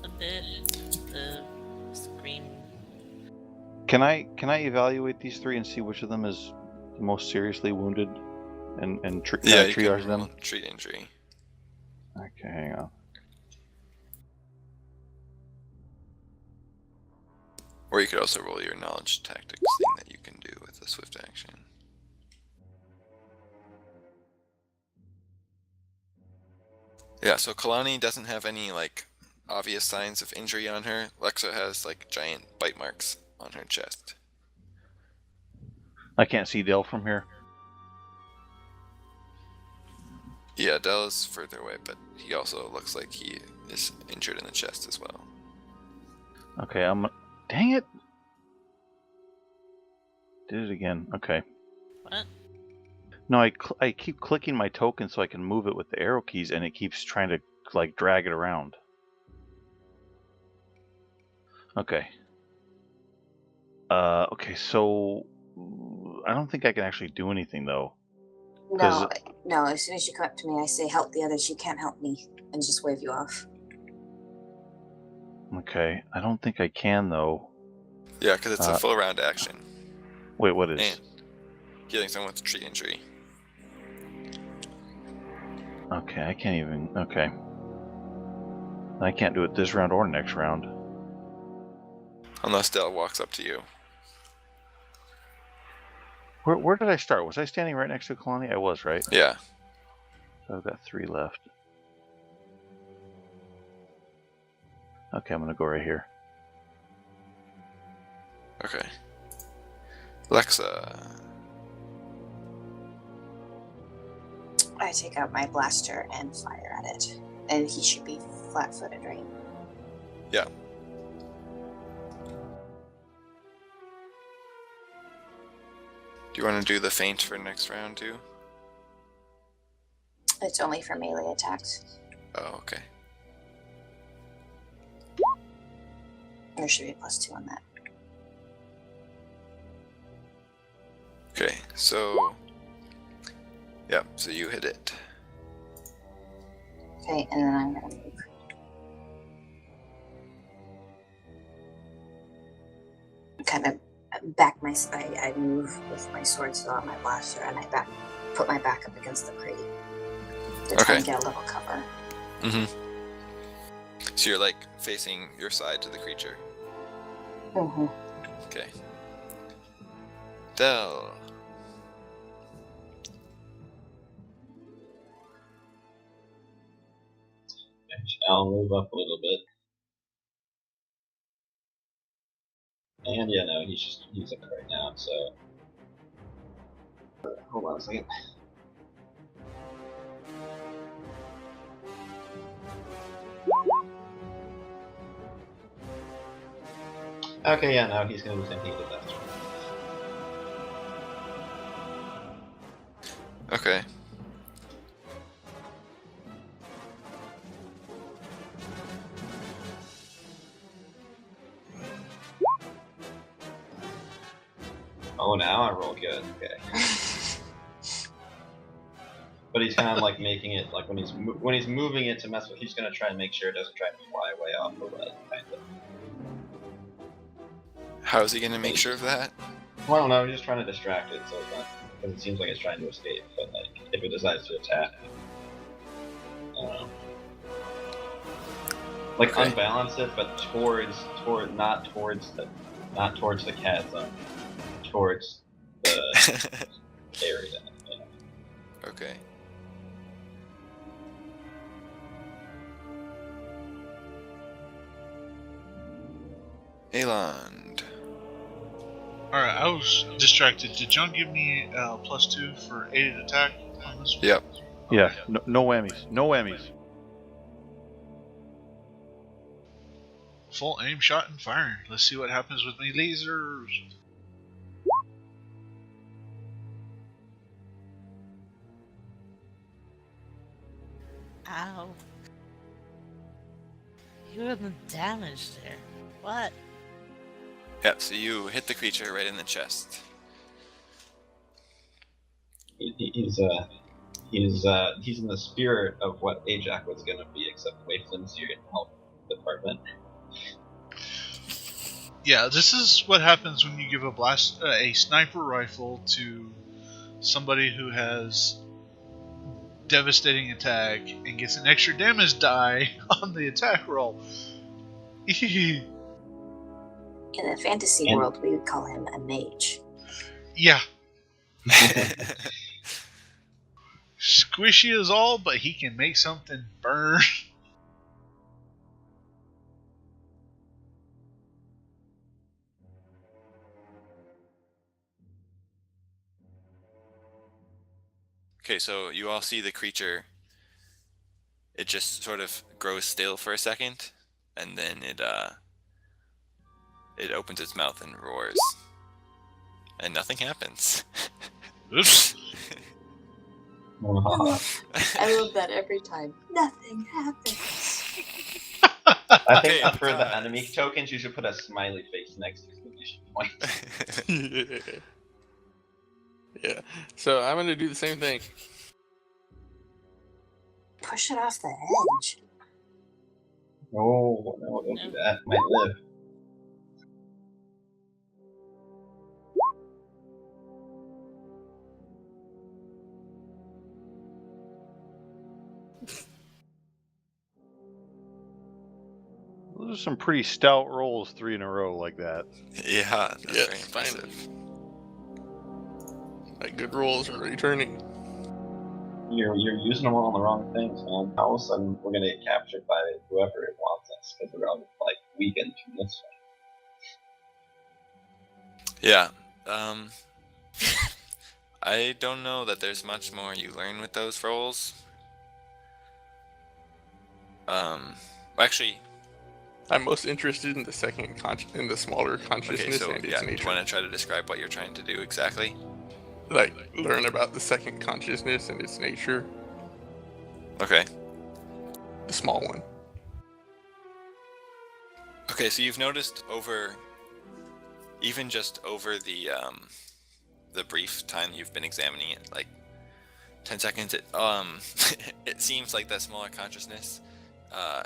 E: A bit. The scream.
F: Can I evaluate these three and see which of them is the most seriously wounded, and
A: Yeah, you
F: triage
A: can
F: them?
A: roll treat injury.
F: Okay, hang on.
A: Or you could also roll your knowledge tactics thing that you can do with the swift action. Yeah, so Kalani doesn't have any like obvious signs of injury on her. Lexa has like giant bite marks on her chest.
F: I can't see Dell from here.
A: Yeah, Dell is further away, but he also looks like he is injured in the chest as well.
F: Okay, dang it! Did it again. Okay.
E: What?
F: No, I keep clicking my token so I can move it with the arrow keys, and it keeps trying to like drag it around. Okay. Okay, so I don't think I can actually do anything though.
C: No, no. As soon as you come up to me, I say, "Help the others." You can't help me, and just wave you off.
F: Okay, I don't think I can though.
A: Yeah, because it's a full round action.
F: Wait, what is?
A: And healing someone with treat injury.
F: Okay, I can't even. Okay. I can't do it this round or next round.
A: Unless Dell walks up to you.
F: Where did I start? Was I standing right next to Kalani? I was, right?
A: Yeah.
F: So I've got 3 left. Okay, I'm gonna go right here.
A: Okay. Lexa.
C: I take out my blaster and fire at it. And he should be flat-footed, right?
A: Yeah. Do you want to do the feint for next round too?
C: It's only for melee attacks.
A: Oh, okay.
C: There should be a +2 on that.
A: Okay, so yeah, so you hit it.
C: Okay, and then I'm gonna move. Kind of I move with my sword still on my blaster, and I put my back up against the crate to try and get a little cover.
A: Mm-hmm. So you're like facing your side to the creature.
C: Mm-hmm.
A: Okay. Del.
G: I'll move up a little bit. And yeah, no, he's up right now, so. Hold on a second. Okay, yeah, no, he's gonna do the same thing he did last turn.
A: Okay.
G: Oh, now I roll good. Okay. But he's kind of like making it like when he's moving it to mess with. He's gonna try and make sure it doesn't try to fly way off the ledge, kind of.
A: How is he gonna make sure of that?
G: Well, I don't know. He's just trying to distract it, so it's not because it seems like it's trying to escape. But like, if it decides to attack, I don't know. Like
A: Okay.
G: unbalance it, but not towards the cat zone, towards the area. Yeah.
A: Okay. Aland.
D: Alright, I was distracted. Did John give me +2 for aided attack on this one?
A: Yep.
F: Yeah,
D: Okay.
F: no whammies. No whammies.
D: Full aim, shot, and firing. Let's see what happens with my lasers.
E: Ow. You were the damage there. What?
A: Yep. So you hit the creature right in the chest.
G: He's in the spirit of what Ajax was gonna be, except way flimsier in health department.
D: Yeah, this is what happens when you give a sniper rifle to somebody who has devastating attack and gets an extra damage die on the attack roll.
C: In the fantasy world, we would call him a mage.
D: Yeah, squishy as all, but he can make something burn.
A: Okay, so you all see the creature. It just sort of grows still for a second, and then it opens its mouth and roars, and nothing happens.
D: Oops.
C: I love that every time. Nothing happens.
G: I
A: Okay,
G: think for the
A: uh,
G: enemy tokens, you should put a smiley face next to exclamation point.
B: Yeah. So I'm gonna do the same thing.
C: Push it off the edge.
G: No, don't do that. Might live.
F: Those are some pretty stout rolls, 3 in a row like that.
A: Yeah, that's
B: Yeah,
A: very
B: finally.
A: impressive.
B: My good rolls are returning.
G: You're using them all on the wrong things, man. All of a sudden, we're gonna get captured by whoever it wants us because we're all like weakened from this one.
A: Yeah. I don't know that there's much more you learn with those rolls. Actually,
B: I'm most interested in the in the smaller
A: okay,
B: consciousness
A: so
B: and its
A: yeah, do you
B: nature.
A: want to try to describe what you're trying to do exactly?
B: Like, learn about the second consciousness and its nature.
A: Okay.
B: The small one.
A: Okay, so you've noticed even just over the brief time you've been examining it, like 10 seconds, it seems like that smaller consciousness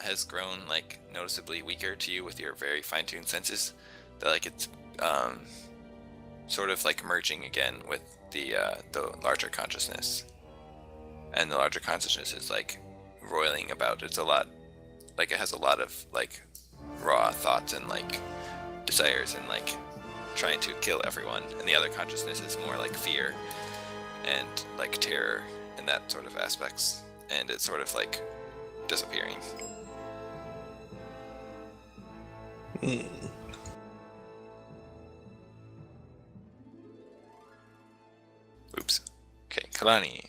A: has grown like noticeably weaker to you with your very fine-tuned senses. That like it's sort of like merging again with the larger consciousness, and the larger consciousness is like roiling about. It's a lot, like it has a lot of like raw thoughts and like desires and like trying to kill everyone, and the other consciousness is more like fear and like terror and that sort of aspects, and it's sort of like disappearing. Oops. Okay, Kalani.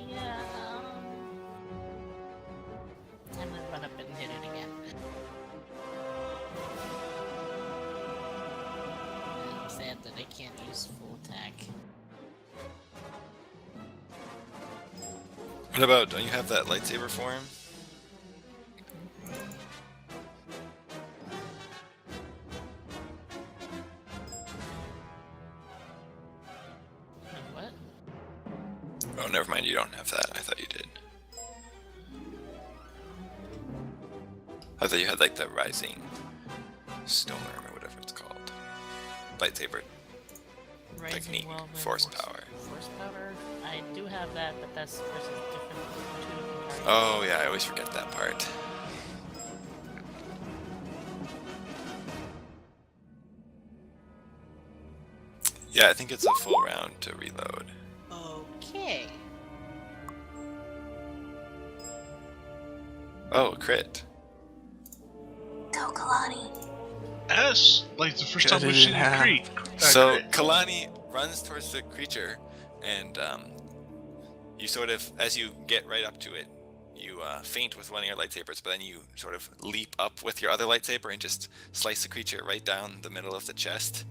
E: Yeah. I'm gonna run up and hit it again. I'm sad that I can't use full attack.
A: What about, don't you have that lightsaber form?
E: What?
A: Oh, never mind, you don't have that. I thought you did. I thought you had like the rising storm or whatever it's called. Lightsaber
E: Rising
A: technique,
E: Whirlwind
A: force power.
E: Force power? I do have that, but that's versus two different targets.
A: Oh yeah, I always forget that part. Yeah, I think it's a full round to reload.
E: Okay.
A: Oh, crit.
C: Go, Kalani.
D: That's like the first time
B: Cut
D: we've
B: it
D: seen
B: in
D: a
B: half.
D: creek.
A: So Kalani runs towards the creature, and you sort of, as you get right up to it, you feint with one of your lightsabers, but then you sort of leap up with your other lightsaber and just slice the creature right down the middle of the chest,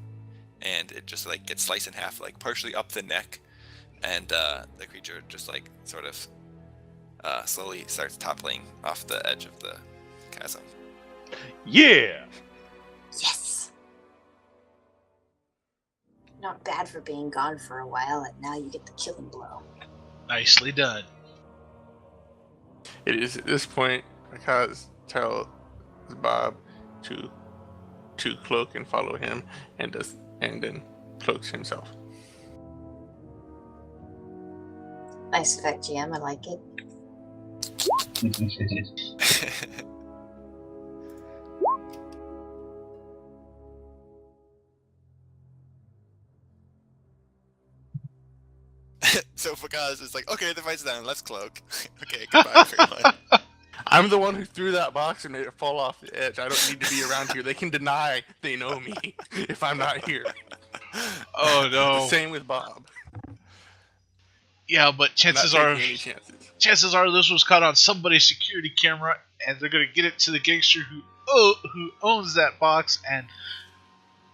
A: and it just like gets sliced in half, like partially up the neck, and the creature just like sort of slowly starts toppling off the edge of the chasm.
F: Yeah.
C: Yes. Not bad for being gone for a while, and now you get the killing blow.
D: Nicely done.
B: It is at this point Akaz tells Bob to cloak and follow him, and then cloaks himself.
C: Nice effect, GM. I like it.
A: So Fakaz is like, okay, the fight's done, let's cloak. Okay, goodbye everyone.
B: I'm the one who threw that box and made it fall off the edge. I don't need to be around here. They can deny they know me if I'm not here.
D: Oh no.
B: Same with Bob.
D: Yeah, but
B: I'm not
D: chances
B: taking any chances.
D: are this was caught on somebody's security camera, and they're gonna get it to the gangster who owns that box, and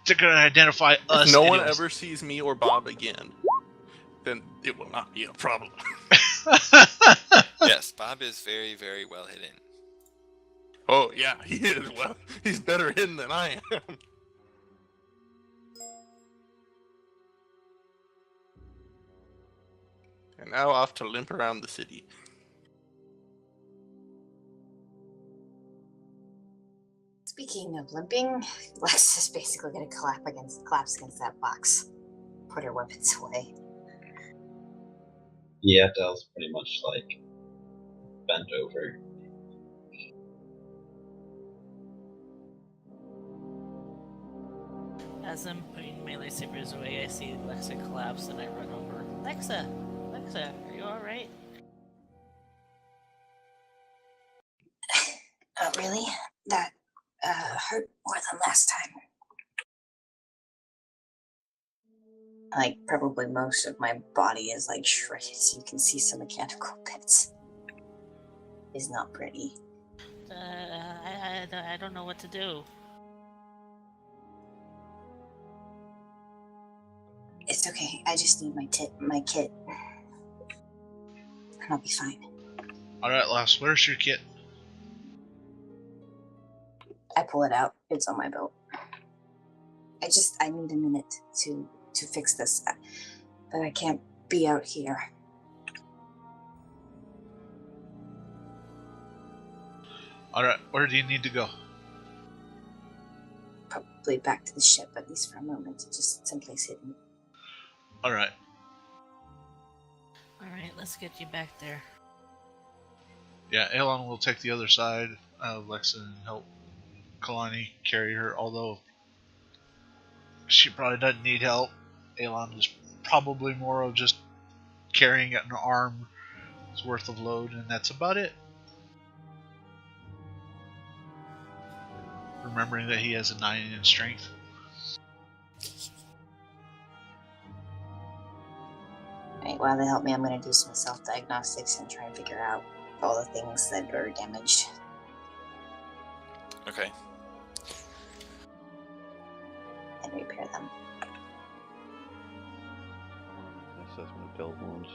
D: they're gonna identify us.
B: If no one
D: anyways.
B: ever sees me or Bob again, then it will not be a problem.
A: Yes, Bob is very, very well hidden.
B: Oh yeah, he is. Well, he's better hidden than I am. And now off to limp around the city.
C: Speaking of limping, Lex is basically going to collapse against that box. Put her weapons away.
G: Yeah, Dell's pretty much like bent over.
E: As I'm putting my lightsabers away, I see Lexa collapse and I run over. Lexa, Alexa, are you alright?
C: Oh, really? That hurt more than last time. Like, probably most of my body is like shredded, so you can see some mechanical bits. It's not pretty.
E: I don't know what to do.
C: It's okay. I just need my kit, and I'll be fine.
D: Alright, Lass, where's your kit?
C: I pull it out. It's on my belt. I need a minute to fix this, but I can't be out here.
D: Alright, where do you need to go?
C: Probably back to the ship, at least for a moment, just someplace hidden.
D: Alright.
E: Alright, let's get you back there.
D: Yeah, Elon will take the other side of Lexa and help Kalani carry her, although she probably doesn't need help. Elon is probably more of just carrying an arm's worth of load, and that's about it. Remembering that he has a 9 in strength.
C: Right, while they help me, I'm going to do some self-diagnostics and try and figure out all the things that are damaged.
A: Okay.
C: And repair them.
F: Assessment of dealt wounds.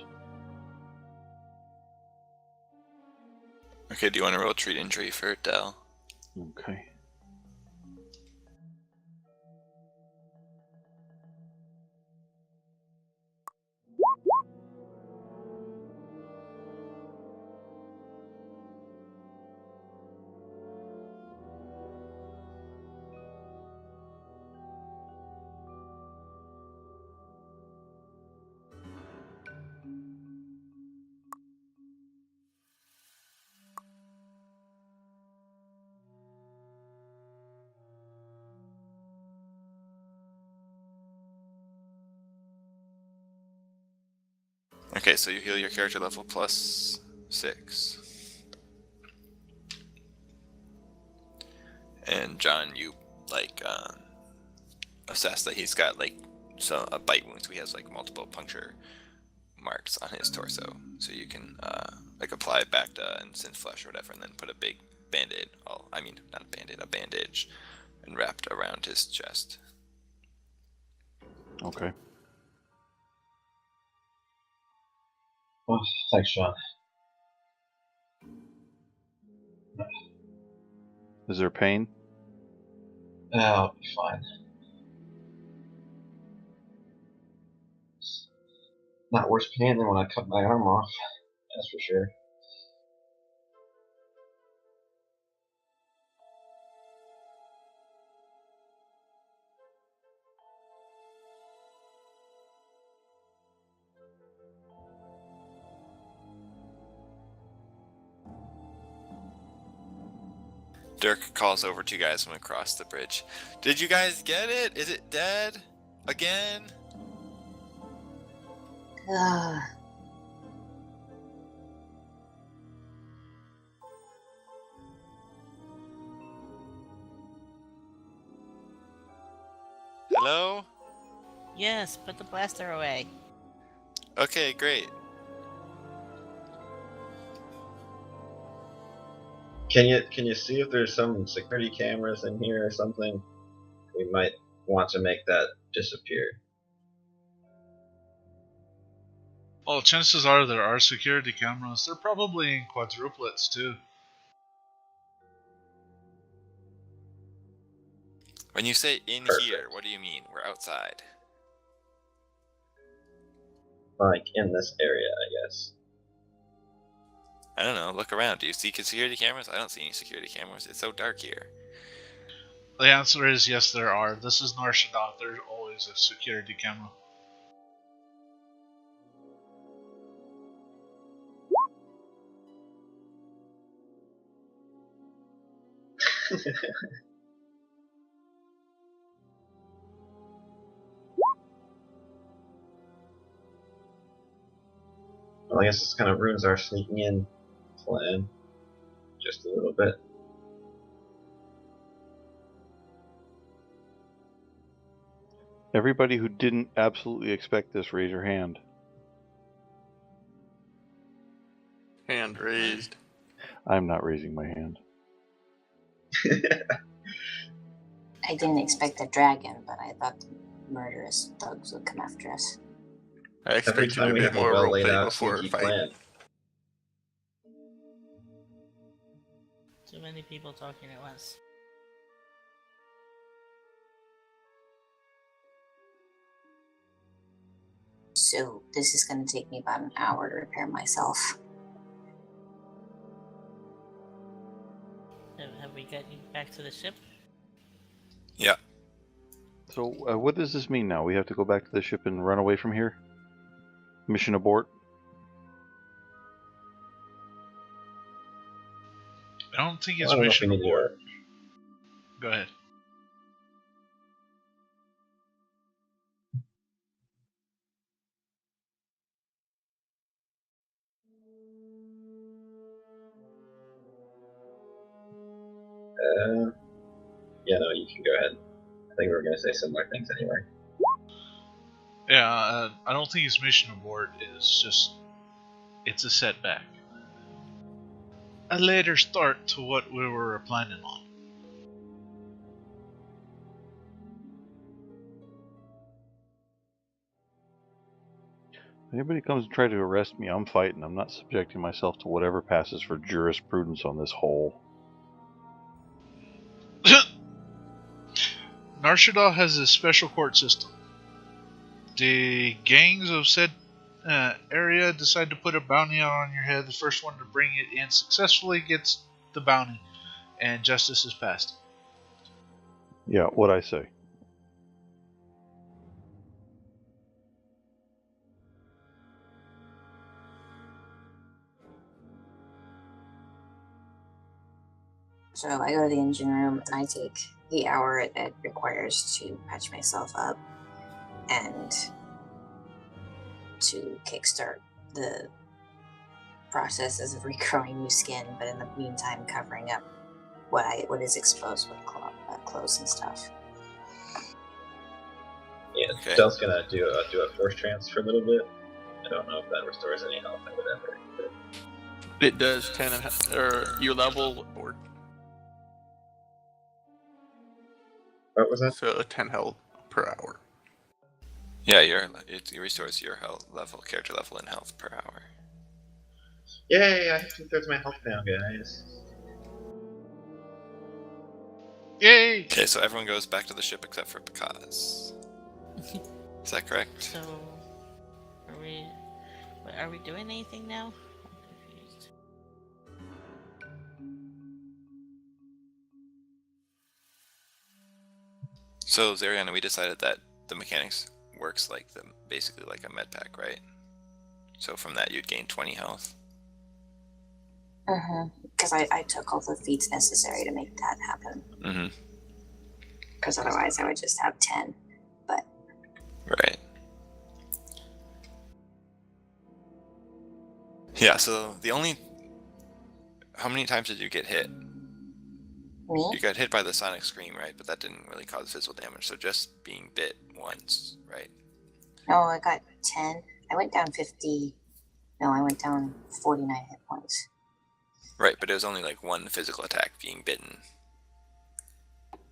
A: Okay, do you want to roll treat injury for Dell?
F: Okay.
A: Okay, so you heal your character level +6. And John, you assess that he's got a bite wound, so he has multiple puncture marks on his torso. So you can apply Bacta and synth flesh or whatever, and then put a big band-aid. Not a band-aid, a bandage, and wrapped around his chest.
F: Okay.
G: Oh, thanks, Sean.
F: Is there pain?
G: I'll be fine. Not worse pain than when I cut my arm off. That's for sure.
A: Dirk calls over to you guys from across the bridge. Did you guys get it? Is it dead? Again?
C: Ugh.
A: Hello?
E: Yes, put the blaster away.
A: Okay, great.
G: Can you see if there's some security cameras in here or something? We might want to make that disappear.
D: Well, chances are there are security cameras. They're probably in quadruplets too.
A: When you say in
G: Perfect.
A: here, what do you mean? We're outside.
G: Like in this area, I guess.
A: I don't know. Look around. Do you see security cameras? I don't see any security cameras. It's so dark here.
D: The answer is yes, there are. This is Nar Shaddaa. There's always a security camera.
G: Well, I guess this kind of ruins our sneaking in plan. Just a little bit.
F: Everybody who didn't absolutely expect this, raise your hand.
B: Hand raised.
F: I'm not raising my hand.
C: I didn't expect a dragon, but I thought the murderous thugs would come after us.
B: I
G: Every
B: expected
G: time
B: a
G: we
B: bit
G: have a
B: more
G: well laid
B: roleplay
G: out
B: before a
G: sneaky
B: fight.
G: plan.
E: Too many people talking at once.
C: So this is going to take me about an hour to repair myself.
E: Have we got you back to the ship?
A: Yeah.
F: So what does this mean now? We have to go back to the ship and run away from here? Mission abort?
D: I don't think it's
G: Well, I don't know if
D: mission
G: we need to
D: abort. Go ahead.
G: Yeah, no, you can go ahead. I think we were going to say similar things anyway.
D: Yeah, I don't think it's mission abort. It's a setback. A later start to what we were planning on.
F: If anybody comes and try to arrest me, I'm fighting. I'm not subjecting myself to whatever passes for jurisprudence on this hole.
D: Nar Shaddaa has a special court system. The gangs of said area decide to put a bounty out on your head. The first one to bring it in successfully gets the bounty, and justice is passed.
F: Yeah, what I say.
C: So I go to the engine room and I take the hour it requires to patch myself up and to kickstart the processes of regrowing new skin, but in the meantime covering up what is exposed with clothes and stuff.
G: Yeah,
A: Okay.
G: Del's going to do a force trance for a little bit. I don't know if that restores any health or whatever. But
B: It does 10 or your level or
G: what was that?
B: so 10 health per hour.
A: Yeah, it restores your health level, character level, and health per hour.
G: Yay, I have 2/3 of my health now, guys.
D: Yay!
A: Okay, so everyone goes back to the ship except for Picaz. Is that correct?
E: So, are we doing anything now? I'm confused.
A: So Zariana, we decided that the mechanics works like basically like a med pack, right? So from that you'd gain 20 health.
C: Because I took all the feats necessary to make that happen.
A: Mm-hmm.
C: Because otherwise I would just have 10. But
A: Right. Yeah, so how many times did you get hit?
C: me?
A: You got hit by the sonic scream, right? But that didn't really cause physical damage, so just being bit once, right?
C: No, I got 10. I went down 50. No, I went down 49 hit points.
A: Right, but it was only like one physical attack, being bitten.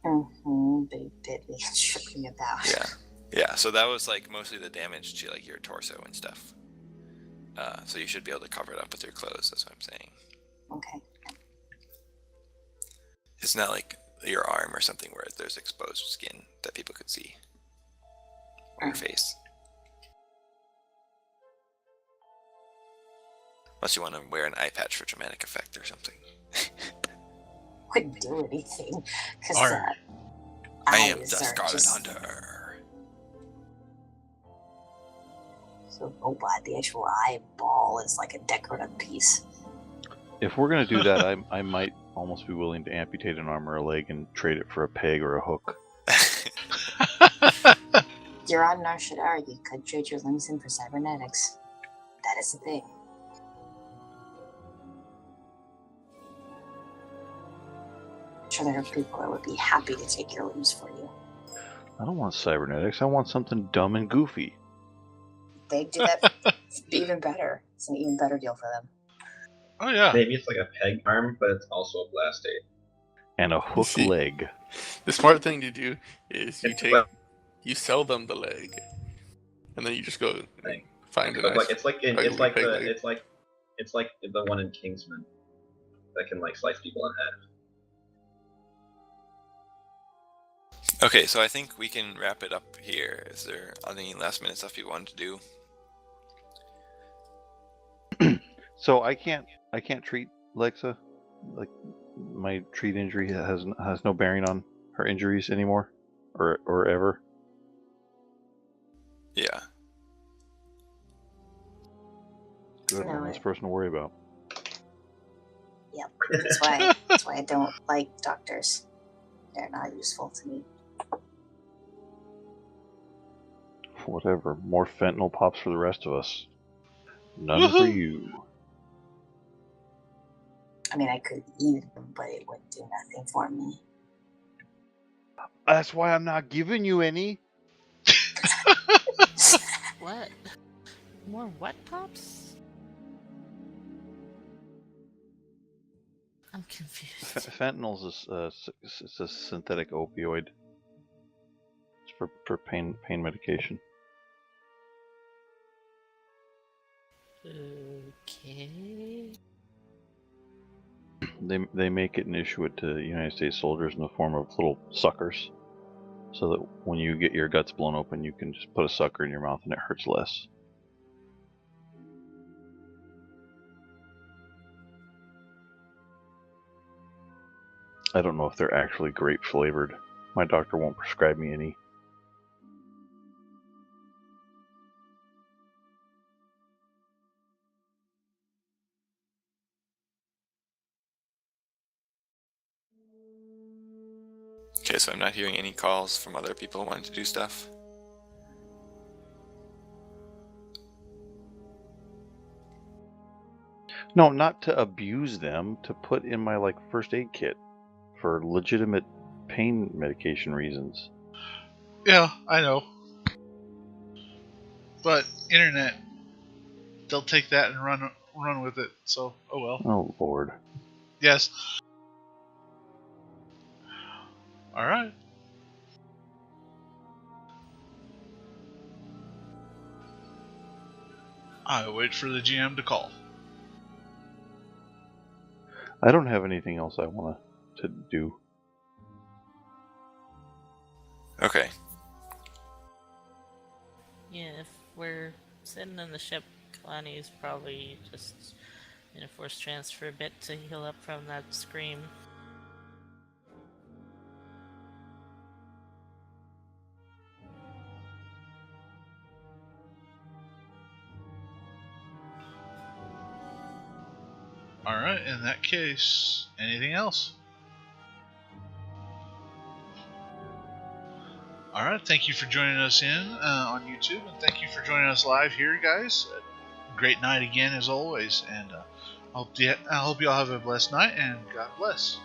C: But he bit me and shook me about.
A: Yeah, so that was like mostly the damage to like your torso and stuff. So you should be able to cover it up with your clothes, that's what I'm saying.
C: Okay.
A: It's not like your arm or something where there's exposed skin that people could see. Or your face. Unless you want to wear an eye patch for dramatic effect or something.
C: Wouldn't do anything. Because
D: Arr.
A: I am the
C: eyes are
A: Scarlet
C: just
A: Hunter.
C: so robot. The actual eyeball is like a decorative piece.
F: If we're going to do that, I might almost be willing to amputate an arm or a leg and trade it for a peg or a hook.
C: You're on Nar Shaddaa. You could trade your limbs in for cybernetics. That is the thing. sure there are people that would be happy to take your limbs for you.
F: I don't want cybernetics. I want something dumb and goofy.
C: They do that even better. It's an even better deal for them.
D: Oh yeah.
G: Maybe it's like a peg arm, but it's also a blast aid.
F: And a hook
B: See.
F: leg.
B: The smart thing to do is
G: Well,
B: you sell them the leg, and then you just go
G: Thing.
B: find a
G: But
B: nice.
G: like it's like
B: ugly
G: it's like
B: peg
G: the
B: leg.
G: it's like the one in Kingsman that can like slice people in half.
A: Okay, so I think we can wrap it up here. Is there any last minute stuff you wanted to do?
F: So I can't treat Lexa. Like my treat injury has no bearing on her injuries anymore, or ever.
A: Yeah.
F: Good,
C: No,
F: one less person to worry about.
C: Yep. That's why I don't like doctors. They're not useful to me.
F: Whatever. More fentanyl pops for the rest of us. None for
D: Woohoo!
F: you.
C: I mean, I could eat them, but it would do nothing for me.
F: That's why I'm not giving you any.
E: What? More what pops? I'm confused.
F: Fentanyl's it's a synthetic opioid. It's for pain medication.
E: Okay.
F: They make it and issue it to United States soldiers in the form of little suckers, so that when you get your guts blown open, you can just put a sucker in your mouth and it hurts less. I don't know if they're actually grape flavored. My doctor won't prescribe me any.
A: Okay, so I'm not hearing any calls from other people wanting to do stuff.
F: No, not to abuse them, to put in my first aid kit for legitimate pain medication reasons.
D: Yeah, I know. But internet, they'll take that and run with it. So, oh well.
F: Oh Lord.
D: Yes. All right. I wait for the GM to call.
F: I don't have anything else I want to do.
A: Okay.
E: Yeah, if we're sitting in the ship, Kalani's probably just in a force transfer a bit to heal up from that scream.
D: Alright, in that case, anything else? Alright, thank you for joining us on YouTube, and thank you for joining us live here, guys. Great night again, as always, and I hope you all have a blessed night, and God bless.